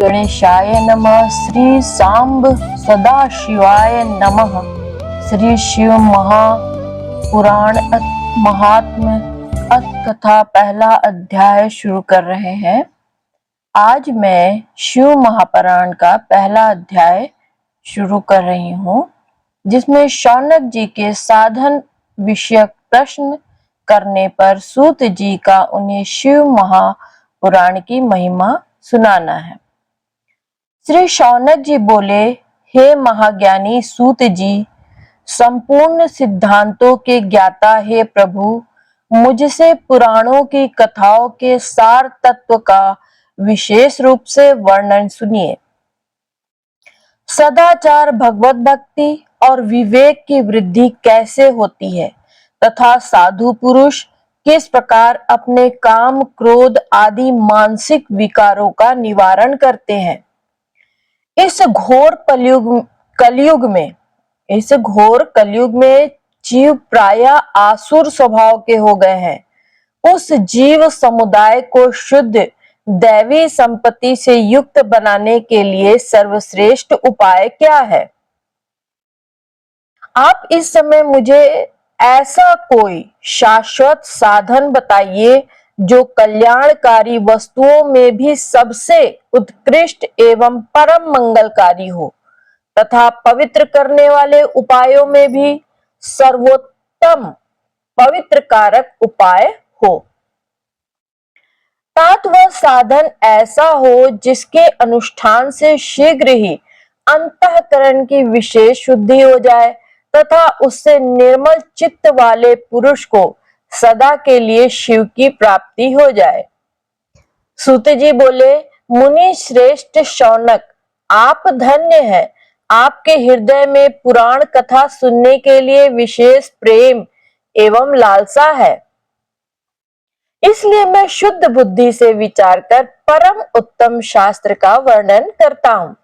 गणेशाय नमः। श्री सांब सदाशिवाय नमः। श्री शिव महापुराण महात्म्य कथा पहला अध्याय शुरू कर रहे हैं। आज मैं शिव महापुराण का पहला अध्याय शुरू कर रही हूँ, जिसमें शौनक जी के साधन विषयक प्रश्न करने पर सूत जी का उन्हें शिव महापुराण की महिमा सुनाना है। श्री शौनक जी बोले, हे महाज्ञानी सूत जी, संपूर्ण सिद्धांतों के ज्ञाता हे प्रभु, मुझसे पुराणों की कथाओं के सार तत्व का विशेष रूप से वर्णन सुनिए। सदाचार, भगवत भक्ति और विवेक की वृद्धि कैसे होती है तथा साधु पुरुष किस प्रकार अपने काम, क्रोध आदि मानसिक विकारों का निवारण करते हैं। इस घोर कलयुग में जीव प्रायः आसुर स्वभाव के हो गए हैं। उस जीव समुदाय को शुद्ध दैवी संपत्ति से युक्त बनाने के लिए सर्वश्रेष्ठ उपाय क्या है? आप इस समय मुझे ऐसा कोई शाश्वत साधन बताइए जो कल्याणकारी वस्तुओं में भी सबसे उत्कृष्ट एवं परम मंगलकारी हो तथा पवित्र करने वाले उपायों में भी सर्वोत्तम पवित्र कारक उपाय हो। तात वह साधन ऐसा हो जिसके अनुष्ठान से शीघ्र ही अंतःकरण की विशेष शुद्धि हो जाए तथा उससे निर्मल चित्त वाले पुरुष को सदा के लिए शिव की प्राप्ति हो जाए। सूत जी बोले, मुनि श्रेष्ठ शौनक, आप धन्य हैं। आपके हृदय में पुराण कथा सुनने के लिए विशेष प्रेम एवं लालसा है। इसलिए मैं शुद्ध बुद्धि से विचार कर परम उत्तम शास्त्र का वर्णन करता हूँ।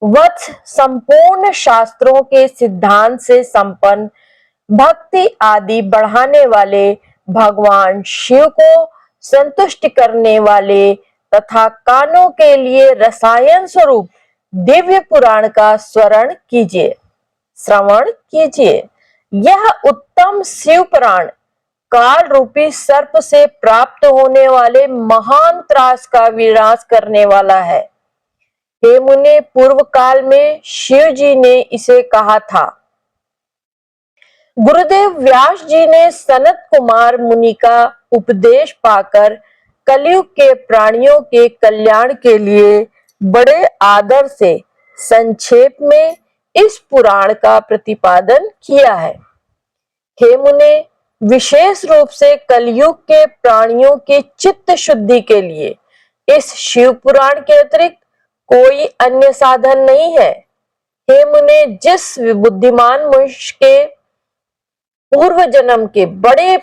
वत्स, संपूर्ण शास्त्रों के सिद्धांत से संपन्न भक्ति आदि बढ़ाने वाले भगवान शिव को संतुष्ट करने वाले तथा कानों के लिए रसायन स्वरूप दिव्य पुराण का श्रवण कीजिए। यह उत्तम शिव पुराण काल रूपी सर्प से प्राप्त होने वाले महान त्रास का विनाश करने वाला है। हे मुने, पूर्व काल में शिव जी ने इसे कहा था। गुरुदेव व्यास जी ने सनत कुमार मुनि का उपदेश पाकर कलयुग के प्राणियों के कल्याण के लिए बड़े आदर से संक्षेप में इस पुराण का प्रतिपादन किया है। हे मुने, विशेष रूप से कलयुग के प्राणियों के चित्त शुद्धि के लिए इस शिव पुराण के अतिरिक्त कोई अन्य साधन नहीं है। हे मुने, जिस बुद्धिमान मनुष्य के पूर्व जन्म के बड़े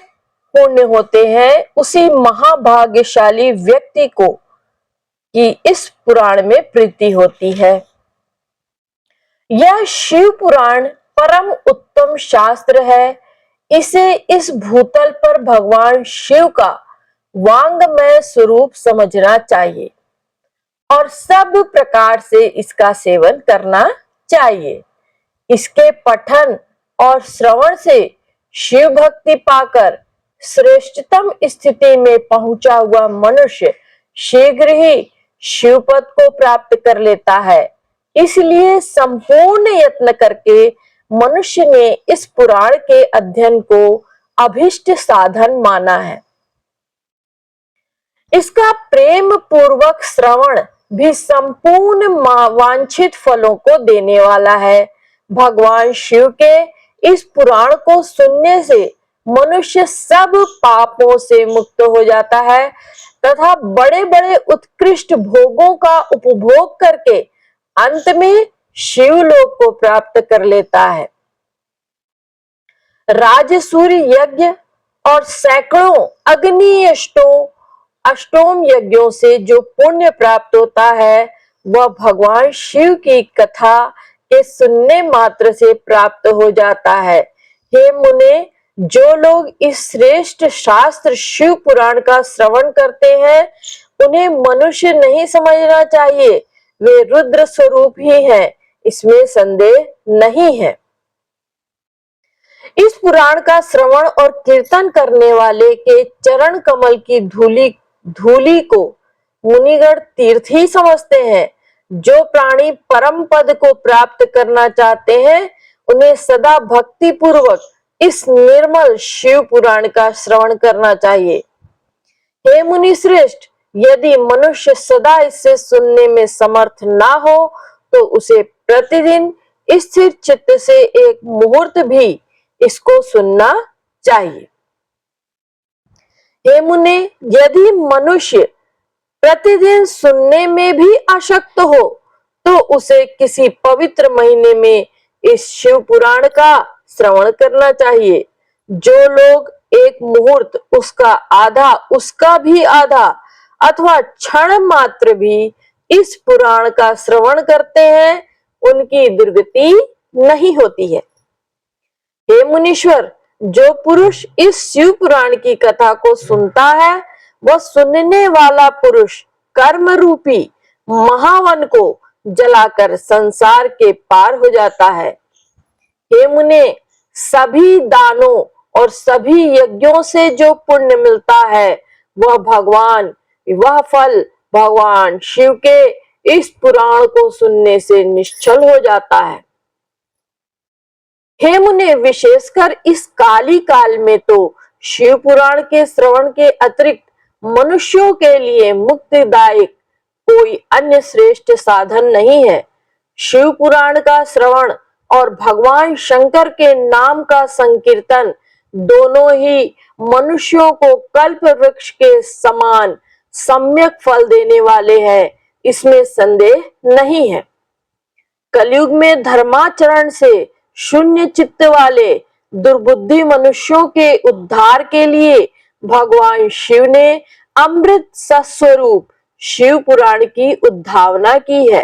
पुण्य होते हैं, उसी महाभाग्यशाली व्यक्ति को कि इस पुराण में प्रीति होती है। यह शिव पुराण परम उत्तम शास्त्र है। इसे इस भूतल पर भगवान शिव का वांगमय स्वरूप समझना चाहिए और सब प्रकार से इसका सेवन करना चाहिए। इसके पठन और श्रवण से शिव भक्ति पाकर श्रेष्ठतम स्थिति में पहुंचा हुआ मनुष्य शीघ्र ही शिव पद को प्राप्त कर लेता है। इसलिए संपूर्ण यत्न करके मनुष्य ने इस पुराण के अध्ययन को अभिष्ट साधन माना है। इसका प्रेम पूर्वक श्रवण भी संपूर्ण वांछित फलों को देने वाला है। भगवान शिव के इस पुराण को सुनने से मनुष्य सब पापों से मुक्त हो जाता है तथा बड़े बड़े उत्कृष्ट भोगों का उपभोग करके अंत में शिवलोक को प्राप्त कर लेता है। राजसूय यज्ञ और सैकड़ों अग्नि अष्टोम यज्ञों से जो पुण्य प्राप्त होता है, वह भगवान शिव की कथा के सुनने मात्र से प्राप्त हो जाता है। हे मुने, जो लोग इस श्रेष्ठ शास्त्र शिव पुराण का श्रवण करते हैं, उन्हें मनुष्य नहीं समझना चाहिए वे रुद्र स्वरूप ही हैं, इसमें संदेह नहीं है। इस पुराण का श्रवण और कीर्तन करने वाले के चरण कमल की धूलि धूलि को मुनिगण तीर्थ ही समझते हैं। जो प्राणी परम पद को प्राप्त करना चाहते हैं, उन्हें सदा भक्ति पूर्वक इस निर्मल शिव पुराण का श्रवण करना चाहिए। हे मुनि श्रेष्ठ, यदि मनुष्य सदा इससे सुनने में समर्थ ना हो तो उसे प्रतिदिन स्थिर चित्त से एक मुहूर्त भी इसको सुनना चाहिए। हे मुने, यदि मनुष्य प्रतिदिन सुनने में भी आसक्त हो तो उसे किसी पवित्र महीने में इस शिव पुराण का श्रवण करना चाहिए। जो लोग एक मुहूर्त, उसका भी आधा अथवा क्षण मात्र भी इस पुराण का श्रवण करते हैं, उनकी दुर्गति नहीं होती है। हे मुनीश्वर, जो पुरुष इस शिव पुराण की कथा को सुनता है, वह सुनने वाला पुरुष कर्म रूपी महावन को जलाकर संसार के पार हो जाता है। हे मुने, सभी दानों और सभी यज्ञों से जो पुण्य मिलता है, वह फल भगवान शिव के इस पुराण को सुनने से निश्चल हो जाता है। हे मुने, विशेषकर इस काली काल में तो शिव पुराण के श्रवण के अतिरिक्त मनुष्यों के लिए मुक्तिदायक कोई अन्य श्रेष्ठ साधन नहीं है। शिव पुराण का श्रवण और भगवान शंकर के नाम का संकीर्तन दोनों ही मनुष्यों को कल्प वृक्ष के समान सम्यक फल देने वाले हैं, इसमें संदेह नहीं है। कलयुग में धर्माचरण से शून्य चित्त वाले दुर्बुद्धि मनुष्यों के उद्धार के लिए भगवान शिव ने अमृत सस्वरूप शिव पुराण की उद्भावना की है।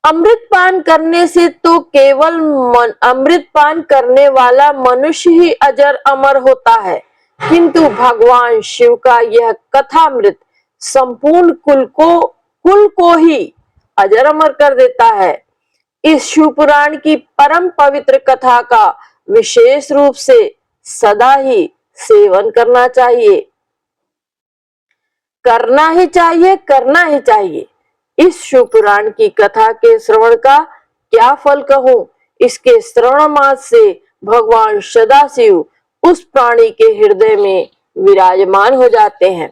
अमृत पान करने से तो केवल अमृत पान करने वाला मनुष्य ही अजर अमर होता है, किंतु भगवान शिव का यह कथामृत संपूर्ण कुल को ही अजर अमर कर देता है। इस शिव पुराण की परम पवित्र कथा का विशेष रूप से सदा ही सेवन करना चाहिए, करना ही चाहिए। इस शिव पुराण की कथा के श्रवण का क्या फल कहूं। इसके श्रवण मात्र से भगवान सदाशिव उस प्राणी के हृदय में विराजमान हो जाते हैं।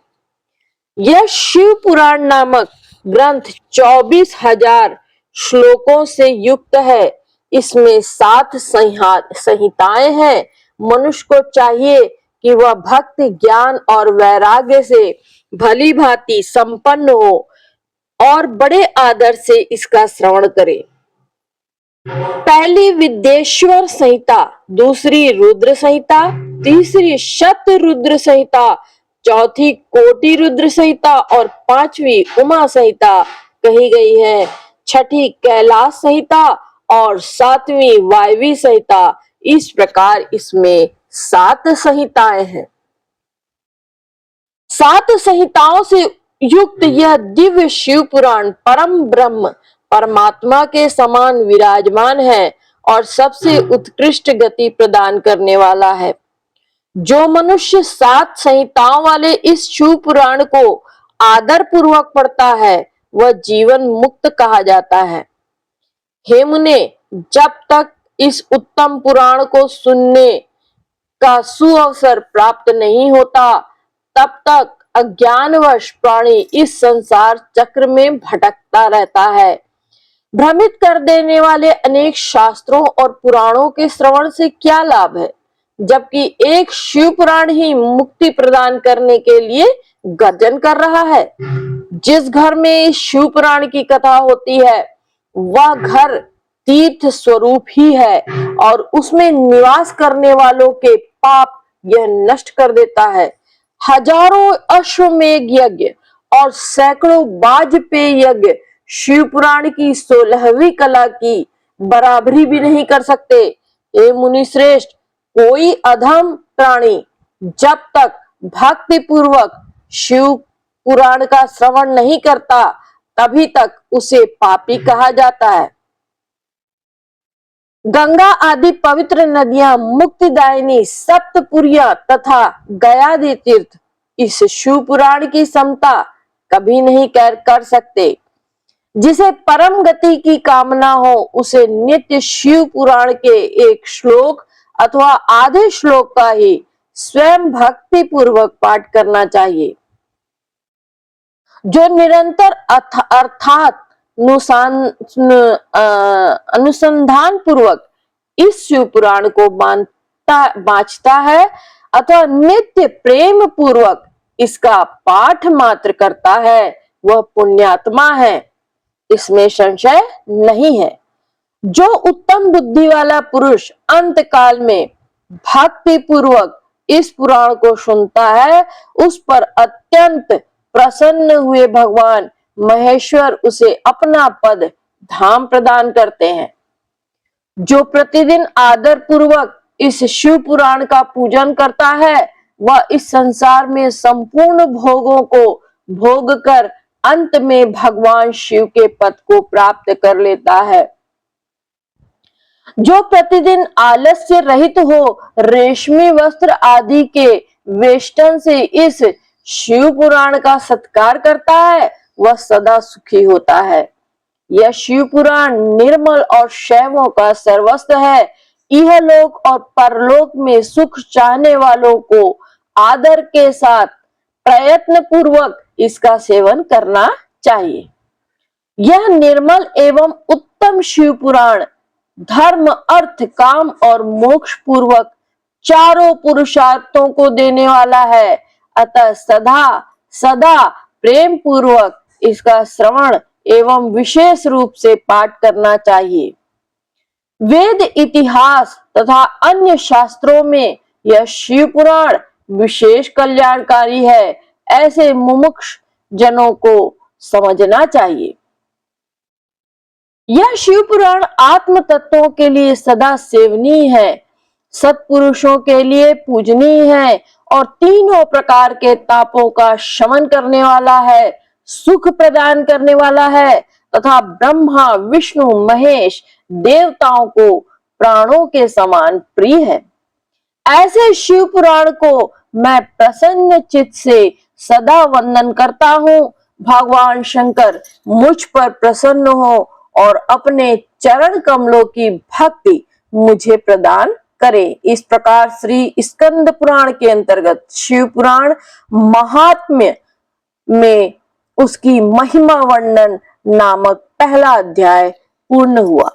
यह शिव पुराण नामक ग्रंथ 24,000 श्लोकों से युक्त है। इसमें 7 संहिताएं हैं। मनुष्य को चाहिए कि वह भक्ति, ज्ञान और वैराग्य से भली भांति संपन्न हो और बड़े आदर से इसका श्रवण करे। पहली विद्येश्वर संहिता, दूसरी रुद्र संहिता, तीसरी शत रुद्र संहिता, चौथी कोटि रुद्र संहिता और 5वीं उमा संहिता कही गई है। छठी कैलाश संहिता और 7वीं वायवी संहिता। इस प्रकार इसमें 7 संहिताएं हैं। 7 संहिताओं से युक्त यह दिव्य शिव पुराण परम ब्रह्म परमात्मा के समान विराजमान है और सबसे उत्कृष्ट गति प्रदान करने वाला है। जो मनुष्य 7 संहिताओं वाले इस शिव पुराण को आदर पूर्वक पढ़ता है, वह जीवन मुक्त कहा जाता है। हे मुने, जब तक इस उत्तम पुराण को सुनने का सुअवसर प्राप्त नहीं होता, तब तक अज्ञानवश प्राणी इस संसार चक्र में भटकता रहता है। भ्रमित कर देने वाले अनेक शास्त्रों और पुराणों के श्रवण से क्या लाभ है, जबकि एक शिव पुराण ही मुक्ति प्रदान करने के लिए गर्जन कर रहा है। जिस घर में शिव पुराण की कथा होती है, वह घर तीर्थ स्वरूप ही है और उसमें निवास करने वालों के पाप यह नष्ट कर देता है। हजारों अश्वमेघ यज्ञ और सैकड़ों वाजपेय यज्ञ शिव पुराण की 16वीं कला की बराबरी भी नहीं कर सकते। हे मुनि श्रेष्ठ, कोई अधम प्राणी जब तक भक्ति पूर्वक शिव पुराण का श्रवण नहीं करता, तभी तक उसे पापी कहा जाता है। गंगा आदि पवित्र नदियां, मुक्तिदायिनी सप्तपुरिया तथा गयादि तीर्थ इस शिव पुराण की समता कभी नहीं कर सकते। जिसे परम गति की कामना हो उसे नित्य शिव पुराण के एक श्लोक अथवा आधे श्लोक का ही स्वयं भक्ति पूर्वक पाठ करना चाहिए। जो निरंतर अर्थात अनुसंधान पूर्वक इस शिव पुराण को बांचता है अथवा नित्य प्रेम पूर्वक इसका पाठ मात्र करता है, वह पुण्यात्मा है, इसमें संशय नहीं है। जो उत्तम बुद्धि वाला पुरुष अंत काल में भक्ति पूर्वक इस पुराण को सुनता है, उस पर अत्यंत प्रसन्न हुए भगवान महेश्वर उसे अपना पद धाम प्रदान करते हैं। जो प्रतिदिन आदर पूर्वक इस शिव पुराण का पूजन करता है, वह इस संसार में संपूर्ण भोगों को भोग कर अंत में भगवान शिव के पद को प्राप्त कर लेता है। जो प्रतिदिन आलस्य रहित हो रेशमी वस्त्र आदि के वेष्टन से इस शिव पुराण का सत्कार करता है, वह सदा सुखी होता है। यह शिव पुराण निर्मल और शैवों का सर्वस्व है। यह लोक और परलोक में सुख चाहने वालों को आदर के साथ प्रयत्न पूर्वक इसका सेवन करना चाहिए। यह निर्मल एवं उत्तम शिव पुराण धर्म, अर्थ, काम और मोक्ष पूर्वक चारों पुरुषार्थों को देने वाला है। अतः सदा सदा प्रेम पूर्वक इसका श्रवण एवं विशेष रूप से पाठ करना चाहिए। वेद, इतिहास तथा अन्य शास्त्रों में यह शिव पुराण विशेष कल्याणकारी है, ऐसे मुमुक्ष जनों को समझना चाहिए। यह शिव पुराण आत्म तत्वों के लिए सदा सेवनीय है, सत्पुरुषों के लिए पूजनीय है और तीनों प्रकार के तापों का शमन करने वाला है, सुख प्रदान करने वाला है तथा ब्रह्मा, विष्णु, महेश देवताओं को प्राणों के समान प्रिय है। ऐसे शिव पुराण को मैं प्रसन्न चित्त से सदा वंदन करता हूँ। भगवान शंकर मुझ पर प्रसन्न हो और अपने चरण कमलों की भक्ति मुझे प्रदान करे। इस प्रकार श्री स्कंद पुराण के अंतर्गत शिव पुराण महात्म्य में उसकी महिमा वर्णन नामक पहला अध्याय पूर्ण हुआ।